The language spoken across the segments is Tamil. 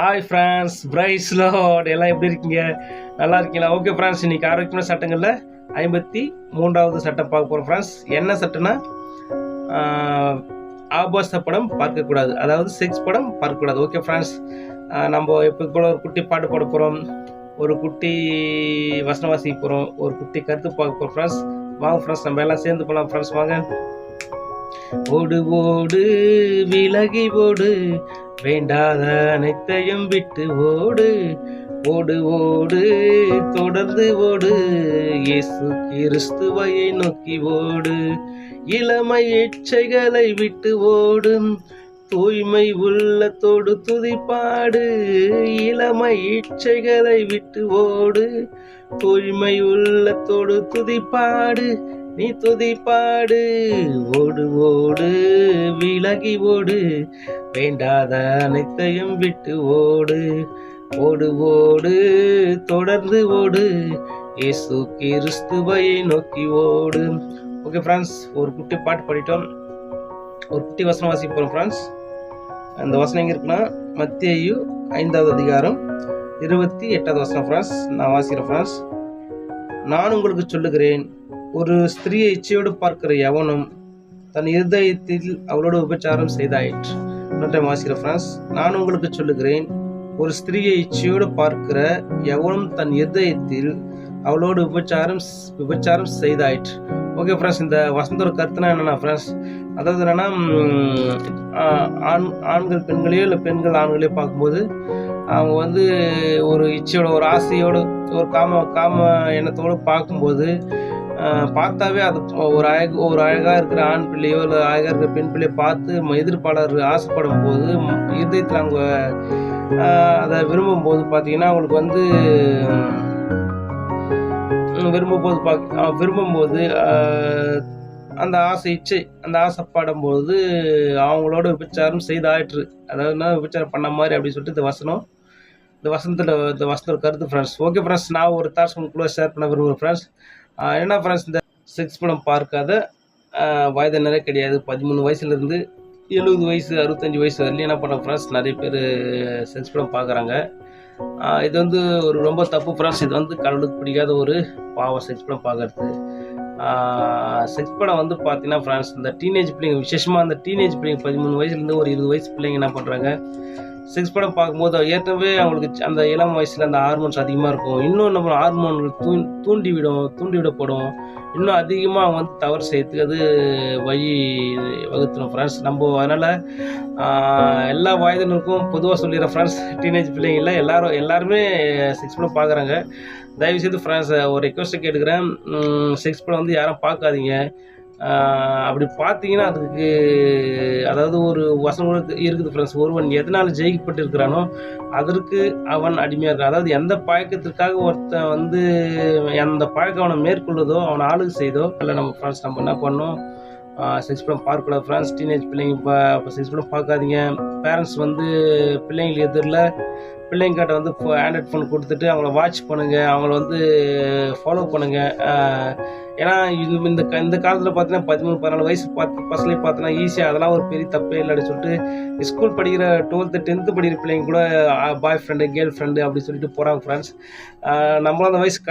ஹாய் ஃப்ரான்ஸ், பிரைஸ் லார்ட் எல்லாம் எப்படி இருக்கீங்க? நல்லா இருக்கீங்களா? ஓகே ஃப்ரான்ஸ், இன்னைக்கு ஆரோக்கியமான சட்டங்களில் 53வது சட்டம் பார்க்க போகிறோம் ஃப்ரான்ஸ். என்ன சட்டம்னா, ஆபாச படம் பார்க்கக்கூடாது, அதாவது செக்ஸ் படம் பார்க்கக்கூடாது. ஓகே ஃப்ரான்ஸ், நம்ம இப்போ கூட ஒரு குட்டி பாட்டு பாட போகிறோம், ஒரு குட்டி வசனம் வாசிக்க போகிறோம், ஒரு குட்டி கருத்து பார்க்க போகிறோம் ஃப்ரான்ஸ். வாங்க ஃப்ரான்ஸ், நம்ம எல்லாம் சேர்ந்து போகலாம் ஃப்ரான்ஸ். வாங்க. ஓடு ஓடு விலகி ஓடு, வேண்டாத அனைத்தையும் விட்டு ஓடு, ஓடு ஓடு தொடர்ந்து ஓடு, இயேசு கிறிஸ்துவை நோக்கி ஓடு, இளமை இச்சைகளை விட்டு ஓடும், தூய்மை உள்ளத்தோடு துதிப்பாடு, இளமை இச்சைகளை விட்டு ஓடு, தூய்மை உள்ளத்தோடு துதிப்பாடு, நீ துதிப்பாடு, ஓடு ஓடு விலகி ஓடு, வேண்டாத அனைத்தையும் விட்டு ஓடு, ஓடு ஓடு தொடர்ந்து ஓடு, இயேசு கிறிஸ்துவை நோக்கி ஓடு. ஓகே ஃப்ரெண்ட்ஸ், ஒரு குட்டி பாட்டு பாடிட்டோம், ஒரு குட்டி வசனம் வாசிக்க போகிறோம் ஃப்ரெண்ட்ஸ். அந்த வசனம் எங்கே இருக்குன்னா, மத்தேயு 5வது அதிகாரம் 28வது வசனம் ஃப்ரெண்ட்ஸ். நான் வாசிக்கிறேன் ஃப்ரெண்ட்ஸ். நான் உங்களுக்கு சொல்லுகிறேன், ஒரு ஸ்திரீயை இச்சையோடு பார்க்கிற எவனும் தன் இருதயத்தில் அவளோடு உபச்சாரம் செய்தாயிற்று. வாசிக்கிற ஃப்ரெண்ட்ஸ். நான் உங்களுக்கு சொல்லுகிறேன், ஒரு ஸ்திரீயை இச்சையோடு பார்க்கிற எவனும் தன் இருதயத்தில் அவளோடு உபச்சாரம் செய்தாயிற்று. ஓகே ஃப்ரெண்ட்ஸ், இந்த வசந்தோட கருத்துனா என்னன்னா ஃப்ரெண்ட்ஸ், அதாவது என்னன்னா, ஆண்கள் பெண்களையோ இல்லை பெண்கள் ஆண்களையோ பார்க்கும்போது அவங்க வந்து ஒரு இச்சையோட, ஒரு ஆசையோடு, ஒரு காம எண்ணத்தோடு பார்க்கும்போது பார்த்தாவே அது ஒரு அழகாக இருக்கிற ஆண் பிள்ளையோ இல்லை அழகாக இருக்கிற பெண் பிள்ளையோ பார்த்து எதிர்ப்பாளர் ஆசைப்படும் போது, இதயத்தில் அவங்க அதை விரும்பும்போது பார்த்தீங்கன்னா, அவங்களுக்கு வந்து விரும்பும்போது அந்த இச்சை, அந்த ஆசைப்படும் போது அவங்களோட விபச்சாரம் செய்தாயிற்று, அதாவது விபச்சாரம் பண்ண மாதிரி அப்படின்னு சொல்லிட்டு இந்த வசனத்தோட கருத்து ஃப்ரெண்ட்ஸ். ஓகே ஃப்ரெண்ட்ஸ், நான் ஒரு தாட்ஸ் உங்களுக்குள்ள ஷேர் பண்ண விரும்புகிறேன் ஃப்ரெண்ட்ஸ். என்ன ஃப்ரெண்ட்ஸ், இந்த செக்ஸ் படம் பார்க்காத வயதினரே கிடையாது. 13 வயசுலேருந்து 70 வயசு 65 வயசு வரலையும் என்ன பண்ணுற ஃப்ரெண்ட்ஸ், நிறைய பேர் செக்ஸ் படம் பார்க்குறாங்க. இது வந்து ஒரு ரொம்ப தப்பு ஃப்ரெண்ட்ஸ். இது வந்து கடவுளுக்கு பிடிக்காத ஒரு பாவம், செக்ஸ் படம் பார்க்கறது. செக்ஸ் படம் வந்து பார்த்தீங்கன்னா ஃப்ரெண்ட்ஸ், இந்த டீனேஜ் பிள்ளைங்க, விசேஷமாக அந்த டீனேஜ் பிள்ளைங்க 13 வயசுலேருந்து ஒரு 20 வயசு பிள்ளைங்க என்ன பண்ணுறாங்க, செக்ஸ் படம் பார்க்கும்போது ஏற்கனவே அவங்களுக்கு அந்த இளம் வயசில் அந்த ஹார்மோன்ஸ் அதிகமாக இருக்கும். இன்னும் நம்ம ஹார்மோன்கள் தூண்டிவிடப்படும். இன்னும் அதிகமாக அவங்க வந்து தவறு செய்யறதுக்கு அது வழி வகுத்துடும் ஃப்ரெண்ட்ஸ். நம்ம அதனால் எல்லா வயதினருக்கும் பொதுவாக சொல்லிடுறேன் ஃப்ரெண்ட்ஸ், டீனேஜ் பிள்ளைங்கள எல்லாருமே செக்ஸ் படம் பார்க்குறாங்க. தயவுசெய்து ஃப்ரெண்ட்ஸ், ஒரு ரெக்வஸ்ட்டை கேட்டுக்கிறேன், செக்ஸ் படம் வந்து யாரும் பார்க்காதீங்க. அப்படி பார்த்தீங்கன்னா அதுக்கு, அதாவது ஒரு வசனம் இருக்குது ஃப்ரெண்ட்ஸ், ஒருவன் எதனால் ஜெயிக்கப்பட்டு இருக்கிறானோ அதற்கு அவன் அடிமையாக இருக்கான். அதாவது எந்த பழக்கத்திற்காக ஒருத்தன் வந்து எந்த பழக்கம் அவனை மேற்கொள்ளுதோ, அவனை ஆளுகை செய்தோ, இல்லை நம்ம ஃப்ரெண்ட்ஸ் நம்ம என்ன பண்ணோம், செக்ஸ் படம் பார்க்கக்கூடாது ஃப்ரெண்ட்ஸ். டீனேஜ் பிள்ளைங்க இப்போ செக்ஸ் படம் பார்க்காதீங்க. பேரண்ட்ஸ் வந்து பிள்ளைங்களுக்கு எதிரில் பிள்ளைங்கிட்ட வந்து ஆண்ட்ராய்ட் ஃபோன் கொடுத்துட்டு அவங்கள வாட்ச் பண்ணுங்கள், அவங்கள வந்து ஃபாலோ பண்ணுங்கள். ஏன்னா இந்த காலத்தில் பார்த்தீங்கன்னா 13-14 வயசு பசங்களே பார்த்தோன்னா ஈஸியாக அதெல்லாம் ஒரு பெரிய தப்பே இல்லைன்னு சொல்லிட்டு ஸ்கூல் படிக்கிற 12th 10th படிக்கிற பிள்ளைங்க கூட பாய் ஃப்ரெண்டு கேர்ள் ஃப்ரெண்டு அப்படி சொல்லிட்டு போகிறாங்க ஃப்ரெண்ட்ஸ். நம்மளும் அந்த வயசு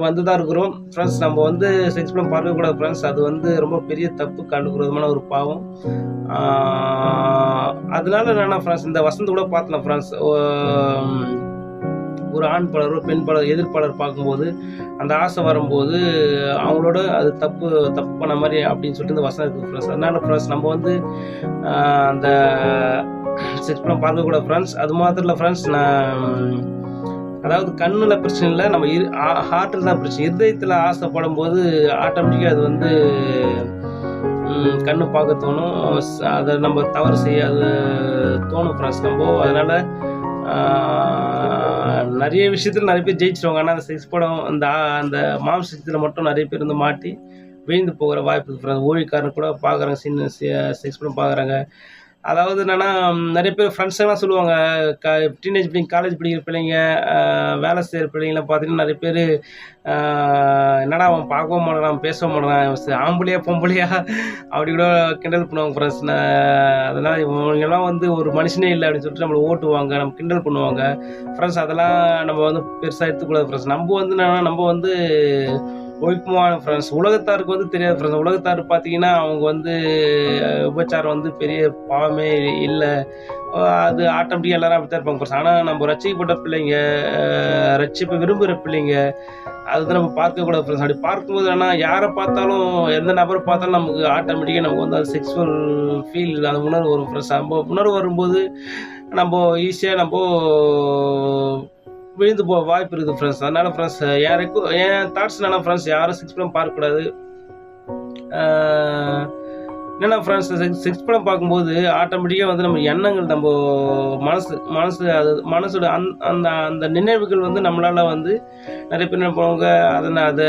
வந்து தான் இருக்கிறோம் ஃப்ரெண்ட்ஸ். நம்ம வந்து செக்ஸ் படம் பார்க்கக்கூடாது ஃப்ரெண்ட்ஸ். அது வந்து ரொம்ப பெரிய தப்பு, கண்டுக்கிறதுமான ஒரு பாவம். அதனால என்னன்னா ஃப்ரெண்ட்ஸ், இந்த வசந்த கூட பார்த்தலாம் ஃப்ரெண்ட்ஸ், ஒரு ஆண் பலரோ பெண் பலர் எதிர்ப்பாளர் பார்க்கும்போது அந்த ஆசை வரும்போது அவங்களோட அது தப்பு பண்ண மாதிரி அப்படின்னு சொல்லிட்டு இந்த வசனம் இருக்குது ஃப்ரெண்ட்ஸ். அதனால ஃப்ரெண்ட்ஸ், நம்ம வந்து அந்த செக்ஸ் படம் பார்க்கக்கூடாது ஃப்ரெண்ட்ஸ். அது மாத்திரம் இல்லை ஃப்ரெண்ட்ஸ், அதாவது கண்ணில் பிரச்சனை இல்லை, நம்ம ஹார்ட்டில் தான் பிரச்சனை. இருதயத்தில் ஆசைப்படும் போது ஆட்டோமேட்டிக்காக அது வந்து கண்ணு பார்க்க தோணும், அதை நம்ம தவறு செய்ய அது தோணும் ஃப்ரெண்ட்ஸ். நம்ம அதனால் நிறைய விஷயத்தில் நிறைய பேர் ஜெயிச்சிருவாங்க. ஆனால் அந்த செக்ஸ் படம் அந்த மாம்சத்தில் மட்டும் நிறைய பேர் வந்து மாட்டி விழுந்து போகிற வாய்ப்பு இருக்குது ஃப்ரெண்ட்ஸ். ஊழியக்காரன் கூட பார்க்குறாங்க, செக்ஸ் படம் பார்க்குறாங்க. அதாவது என்னன்னா, நெறைய பேர் ஃப்ரெண்ட்ஸெல்லாம் சொல்லுவாங்க, க டீனேஜ் பிள்ளைங்க, காலேஜ் படிக்கிற பிள்ளைங்க, வேலை செய்ற பிள்ளைங்கலாம் பார்த்தீங்கன்னா, நெறைய பேரு அ "என்னடா அவன் பார்க்கவும் மாட்றான், பேசவும் மாட்றான், ஆம்பளையா, பொம்பளையா?" அப்படி கூட கிண்டல் பண்ணுவாங்க ஃப்ரெண்ட்ஸ். அதனால இவங்கலாம் வந்து ஒரு மனுஷனே இல்ல அப்படின்னு சொல்லிட்டு நம்மள ஓட்டுவாங்க, நம்ம கிண்டல் பண்ணுவாங்க. ஃப்ரெண்ட்ஸ் அதெல்லாம் நம்ம வந்து பெருசா எடுத்துக்கக்கூடாது ஃப்ரெண்ட்ஸ். நம்ப வந்து என்னன்னா, நம்ப வந்து ஒழுக்கமான ஃப்ரெண்ட்ஸ். உலகத்தாருக்கு வந்து தெரியாது ஃப்ரெண்ட்ஸ். உலகத்தார் பார்த்தீங்கன்னா, அவங்க வந்து விபச்சாரம் வந்து பெரிய பாவமே இல்ல. அ அது ஆட்டோமேட்டிக்கா எல்லாரும் அப்படித்தான் இருப்பாங்க ஃப்ரெண்ட்ஸ். ஆனா நம்ம ரட்சிக்கப்பட்ட பிள்ளைங்க, ரட்சிப்ப விரும்புற பிள்ளைங்க, அது வந்து நம்ம பார்க்கக்கூடாது ஃப்ரெண்ட்ஸ். அப்படி பார்க்கும்போது என்னன்னா, யார பார்த்தாலும், எந்த நபர பார்த்தாலும் நமக்கு ஆட்டோமேட்டிக்கா நமக்கு வந்து அது செக்ஸுவல் ஃபீல் அந்த உணர்வு வரும் ஃப்ரெண்ட்ஸ். நம்ம உணர்வு வரும்போது, நம்போ ஈஸியா விழுந்து போக வாய்ப்பு இருக்குது ஃப்ரெண்ட்ஸ். அதனால ஃப்ரெண்ட்ஸ் என் தாட்ஸ் என்னன்னா ஃப்ரெண்ட்ஸ், யாரும் செக்ஸ் படம் பார்க்கக்கூடாது. ஆ என்னன்னா ஃப்ரெண்ட்ஸ், செக்ஸ் படம் பார்க்கும்போது ஆட்டோமேட்டிக்கா வந்து நம்ம எண்ணங்கள் மனசு மனசு அது மனசோட அந்த அந்த நினைவுகள் வந்து நம்மளால வந்து நெறைய பேர் என்ன பண்ணுவாங்க, அத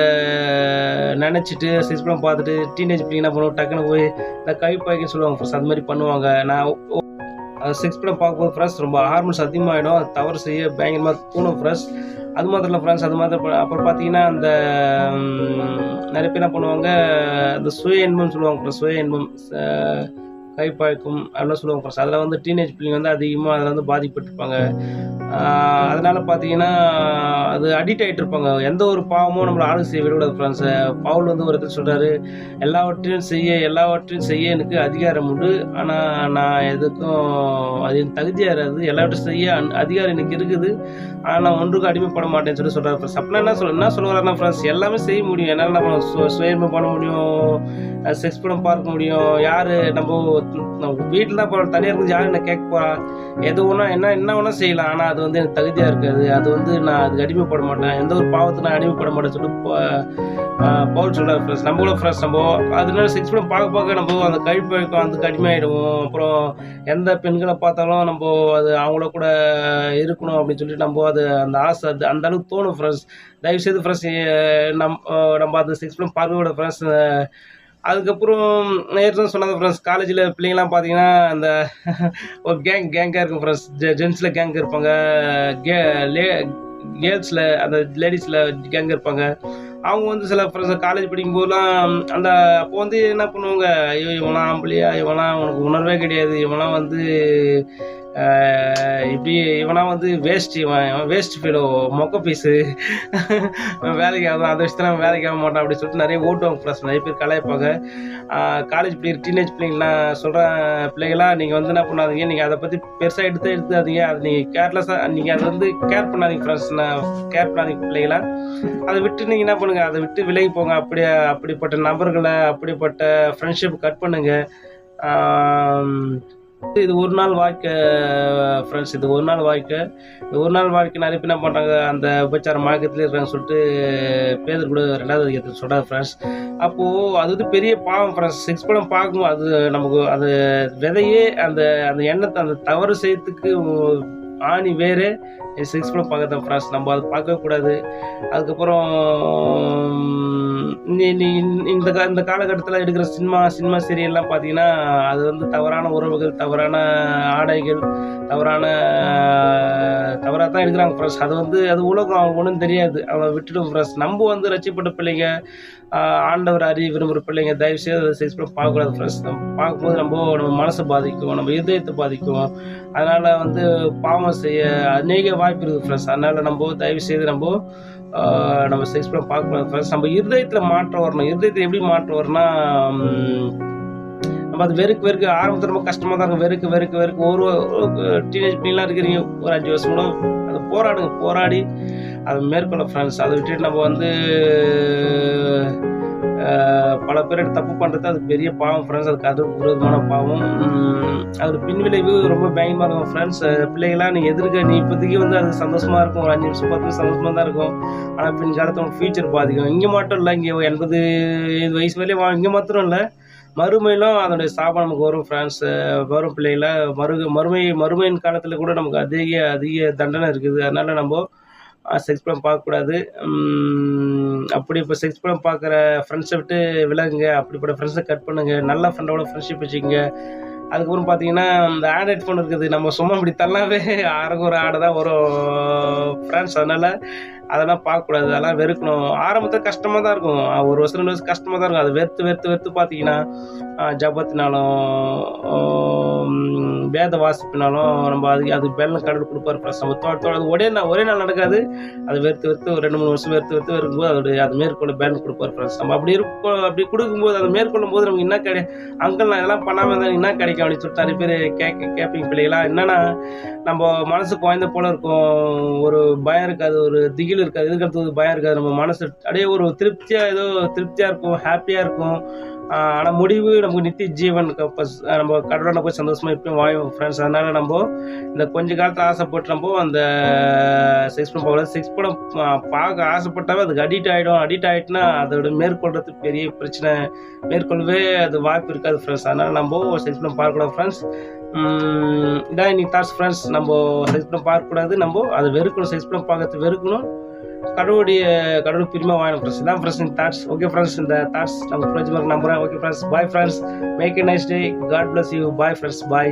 நெனச்சுட்டு செக்ஸ் படம் பார்த்துட்டு டீனேஜ் பிள்ளைங்க என்ன பண்ணுவாங்க, டக்குனு போய் இந்த கழிப்பாய்க்குன்னு சொல்லுவாங்க ஃப்ரெண்ட்ஸ். அது மாரி பண்ணுவாங்க. செக்ஸ் படம் பார்க்கும்போது ஃப்ரெண்ட்ஸ் ரொம்ப ஹார்மோன்ஸ் அதிகமாகிடும். அது தவறு செய்ய பயங்கரமா தூண்டும் ஃப்ரெண்ட்ஸ். அது மாத்திரம் இல்ல ஃப்ரெண்ட்ஸ், அது மாத்திரம் அப்புறம் பார்த்தீங்கன்னா, அந்த நெறைய பேர் என்ன பண்ணுவாங்க, அந்த சுய இன்பம்னு சொல்லுவாங்க ஃப்ரெண்ட்ஸ். சுய இன்பம், கைப்பழக்கம் அப்படிலாம் சொல்லுவாங்க ஃப்ரெண்ட்ஸ். அதில வந்து டீனேஜ் பிள்ளைங்க வந்து அதிகமா அதில வந்து பாதிக்கப்பட்டுருப்பாங்க. ஆ அதனால பார்த்தீங்கன்னா, அது அடிக்ட் ஆயிட்டு இருப்பாங்க. எந்த ஒரு பாவமும் நம்மள ஆளுகை செய்ய விடக்கூடாது ஃப்ரெண்ட்ஸ். பவுல் வந்து ஒரு இடத்துல சொல்றாரு, எல்லாவற்றையும் செய்ய எனக்கு அதிகாரம் உண்டு. ஆனா நான் எதுக்கும் அது எனக்கு தகுதியா இராது. எல்லாவற்றையும் செய்ய அதிகாரம் எனக்கு இருக்குது. ஆனா நான் ஒன்றுக்கும் அடிமைப்பட மாட்டேன்னு சொல்றாரு ஃப்ரெண்ட்ஸ். அப்படின்னா என்ன சொல்ல வர்றாருன்னா ஃப்ரெண்ட்ஸ், எல்லாமே செய்ய முடியும். என்னால நம்ம சுய இன்பம் பண்ண முடியும். செக்ஸ் படம் பார்க்க முடியும். யாரு நம்ம வீட்ல தான் பரவால்ல, தனியா இருக்கும்போது யாரு என்ன கேட்க போறா? எது வேணா என்ன வேணா செய்யலாம். ஆனா அது வந்து எனக்கு தகுதியா இருக்காது. அது வந்து நான் அதுக்கு அடிமைப்பட மாட்டேன். எந்த ஒரு பாவத்துக்கும் நான் அடிமைப்பட மாட்டேன்னு சொல்லிட்டு பவுல் சொல்றாரு ஃப்ரெண்ட்ஸ். நம்மளும் ஃப்ரெண்ட்ஸ் அதனால செக்ஸ் படம் பார்க்க நம்ம அந்த கழிப்பழக்கம் அதுக்கு அடிமையாயிடுவோம். அப்புறம் எந்த பெண்கள பார்த்தாலும் அது அவங்கள கூட இருக்கணும் அப்படின்னு சொல்லிட்டு அது அந்த ஆசை அந்த அளவுக்கு தோணும் ஃப்ரெண்ட்ஸ். தயவுசெய்து ஃப்ரெண்ட்ஸ், நம்ம அந்த செக்ஸ் படம் பார்க்கக்கூடாது ஃப்ரெண்ட்ஸ். அதுக்கப்புறம் ஏற்கனவே சொன்னது ஃப்ரெண்ட்ஸ், காலேஜில் பிள்ளைங்கலாம் பார்த்தீங்கன்னா, அந்த ஒரு கேங்கா இருக்கும் ஃப்ரெண்ட்ஸ். ஜென்ட்ஸில் கேங் இருப்பாங்க. கே லே கேர்ள்ஸில் அந்த லேடீஸில் கேங் இருப்பாங்க. அவங்க வந்து சில ஃப்ரெண்ட்ஸ் காலேஜ் படிக்கும்போதெல்லாம் அப்போ வந்து என்ன பண்ணுவாங்க, ஐயோ இவன்லாம் ஆம்பளையா, இவன்லாம் உனக்கு உணர்வே கிடையாது, இவன்லாம் வந்து இப்படி இவன்லாம் வந்து இவன் வேஸ்ட் ஃபெலோ, மொக்க பீஸு, வேலைக்கு ஆகாது, அந்த விஷயத்துல அவன் வேலைக்கு ஆக மாட்டான் அப்படின்னு சொல்லிட்டு நிறைய ஓட்டுவாங்க ஃப்ரெண்ட்ஸ். நிறைய பேர் கலாய்ப்பாங்க. காலேஜ் பிள்ளைங்க, டீனேஜ் பிள்ளைங்களாம் சொல்கிறேன், பிள்ளைங்களா நீங்கள் வந்து என்ன பண்ணாதீங்க, நீங்கள் அதை பற்றி பெருசாக எடுத்துக்காதீங்க. அது நீங்கள் கேர்லெஸ்ஸாக நீங்கள் அதை வந்து கேர் பண்ணாதீங்க ஃப்ரெண்ட்ஸ். கேர் பண்ணாதீங்க பிள்ளைங்களா. அதை விட்டு நீங்கள் என்ன பண்ணுங்கள், அதை விட்டு விலகி போங்க. அப்படிப்பட்ட நபர்களை, அப்படிப்பட்ட ஃப்ரெண்ட்ஷிப் கட் பண்ணுங்க. இது ஒரு நாள் வாழ்க்கை ஃப்ரெண்ட்ஸ். இது ஒரு நாள் வாழ்க்கை. இந்த ஒரு நாள் வாழ்க்கை நிறைய பேர் என்ன பண்ணுறாங்க, அந்த விபச்சார மயக்கத்திலே இருக்காங்கன்னு சொல்லிட்டு பேதர் கூட 2வது அதிகாரத்தில் சொல்கிறார் ஃப்ரெண்ட்ஸ். அப்போது அது வந்து பெரிய பாவம் ஃப்ரெண்ட்ஸ். செக்ஸ் படம் பார்க்கும்போது அது நமக்கு அது விதையே அந்த அந்த எண்ணத்தை அந்த தவறு செய்யறதுக்கு ஆணி வேறு செக்ஸ் படம் பார்க்க தான் ஃப்ரெண்ட்ஸ். நம்ம அதை பார்க்கவே கூடாது. அதுக்கப்புறம் இந்த காலகட்டத்தில் எடுக்கிற சினிமா சீரியல்லாம் பார்த்தீங்கன்னா, அது வந்து தவறான உறவுகள், தவறான ஆடைகள், தவறாக தான் எடுக்கிறாங்க ஃப்ரெண்ட்ஸ். அது உலகம், அவங்க ஒன்றும் தெரியாது. அவங்க விட்டுடும் ஃப்ரெண்ட்ஸ். நம்ம வந்து ரட்சிக்கப்பட்ட பிள்ளைங்க, ஆண்டவர் விரும்புகிற பிள்ளைங்க, தயவுசெய்து அதை செக்ஸ் படம் பார்க்கக்கூடாது ஃப்ரெண்ட்ஸ். நம்ம பார்க்கும்போது நம்ம மனசை பாதிக்கும், நம்ம இதயத்தை பாதிக்கும். அதனால் வந்து பாவம் செய்ய அநேக வாய்ப்பு இருக்குது ஃப்ரெண்ட்ஸ். அதனால் தயவுசெய்து நம்ம செக்ஸ் படம் பார்க்கக்கூடாது ஃப்ரெண்ட்ஸ். நம்ம இருதயத்தில் மாற்றம் வரணும். இருதயத்தில் எப்படி மாற்றம் வரும்னா, நம்ம அது வெறுக்க ஆரம்பத்தில் ரொம்ப கஷ்டமாக தான் இருக்கும். வெறுக்க ஒரு டீனேஜ் பிள்ளைங்களாம் இருக்கிறீங்க, ஒரு 5 வருஷம் கூட அதை போராடி அதை மேற்கொள்ள ஃப்ரெண்ட்ஸ். அதை விட்டுட்டு நம்ம வந்து பல பேர் தப்பு பண்ணுறது அது பெரிய பாவம் ஃப்ரெண்ட்ஸ். அது விரோதமான பாவம். அது பின்விளைவு ரொம்ப பயங்கரமாக இருக்கும் ஃப்ரெண்ட்ஸ். பிள்ளைங்களாம் நீ இப்போதைக்கு வந்து அது சந்தோஷமாக இருக்கும், ஒரு 5 நிமிஷம் 10 நிமிஷம் சந்தோஷமாக தான் இருக்கும். ஆனால் பின்காலத்தோட ஃபியூச்சர் பாதிக்கும். இங்கே மட்டும் இல்லை, இங்கே 80 வயசு வரையும் இங்கே மாத்திரம் இல்லை, மறுமையிலும் அதனுடைய சாபம் நமக்கு வரும் ஃப்ரெண்ட்ஸ். வரும் பிள்ளைகளை மறுமையின் காலத்தில் கூட நமக்கு அதிக தண்டனை இருக்குது. அதனால் நம்ம செக்ஸ் படம் பார்க்கக்கூடாது. அப்படி இப்போ செக்ஸ் படம் பார்க்குற ஃப்ரெண்ட்ஸை விட்டு விலகுங்க. அப்படிப்பட்ட ஃப்ரெண்ட்ஸை கட் பண்ணுங்க. நல்ல ஃப்ரெண்டோட ஃப்ரெண்ட்ஷிப் வச்சுக்கோங்க. அதுக்கப்புறம் பார்த்தீங்கன்னா, இந்த ஆண்ட்ராய்ட் ஃபோன் இருக்குது. நம்ம சும்மா இப்படி தள்ளாவே ஆளுக்கு ஒரு ஆடு தான் வரும் ஃப்ரெண்ட்ஸ். அதனால அதெல்லாம் பார்க்கக்கூடாது. அதெல்லாம் வெறுக்கணும். ஆரம்பத்தில கஷ்டமா தான் இருக்கும். 1 வருஷம் 2 வருஷம் கஷ்டமா தான் இருக்கும். அது வெறுத்து வெறுத்து வெறுத்து பார்த்தீங்கன்னா, ஜெபத்தினாலும், வேத வாசிப்பினாலும் நம்ம அது பலன் கடவுள் குடுப்பாரு ஃப்ரெண்ட்ஸ். நம்ம அது ஒரே நாள் நடக்காது. அது வெறுத்து வெறுத்து ஒரு 2, 3 வருஷம் வெறுத்து வெறுத்து இருக்கும்போது அது மேற்கொள்ள பலன் குடுப்பாரு ஃப்ரெண்ட்ஸ். நம்ம அப்படி குடுக்கும்போது, அதை மேற்கொள்ளும்போது நமக்கு என்ன அங்கிள் நான் இதெல்லாம் பண்ணாம இருந்தா என்ன கிடைக்கும் அப்படின்னு சொல்லிட்டு நிறைய பேர் கேட்பீங்க பிள்ளைகளா. என்னன்னா, நம்ம மனசு குழந்தை போல இருக்கும். ஒரு பயம் இருக்காது, ஒரு திகில் இருக்காது, எதிர்காலத்துக்கு பயம் இருக்காது. நம்ம மனசு அப்படியே ஒரு திருப்தியா இருக்கும், ஹாப்பியா இருக்கும். ஆனா முடிவு நமக்கு நித்திய ஜீவன். நம்ம கடவுளை போய் சந்தோஷமா எப்பயும் வாழும் ஃப்ரெண்ட்ஸ். அதனால நம்ம இந்த கொஞ்ச காலத்துல ஆசைப்பட்டு நம்ம அந்த செக்ஸ் படம் போகக்கூடாது. செக்ஸ் படம் பார்க்க ஆசைப்பட்டாவே அதுக்கு அடிக்ட் ஆயிட்டுனா அதோட மேற்கொள்றது பெரிய பிரச்சனை. மேற்கொள்ளவே அது வாய்ப்பு இருக்காது ஃப்ரெண்ட்ஸ். அதனால நம்ம செக்ஸ் படம் பார்க்கக்கூடாது ஃப்ரெண்ட்ஸ். இதான் இன்னைக்கு தாட்ஸ் ஃப்ரெண்ட்ஸ். நம்ம செக்ஸ் படம் பார்க்கக்கூடாது, நம்ம அதை வெறுக்கணும். செக்ஸ் படம் பார்க்கறது வெறுக்கணும். கடவுள் பிரியமா வாழணும் ஃப்ரெண்ட்ஸ். இதான் ஃப்ரெண்ட்ஸ் இந்த தாட்ஸ். ஓகே ஃப்ரெண்ட்ஸ், இந்த தாட்ஸ் நம்ம பிரயோஜனமாக நம்புறேன். Okay friends, bye friends, make a nice day. God bless you. Bye friends, bye.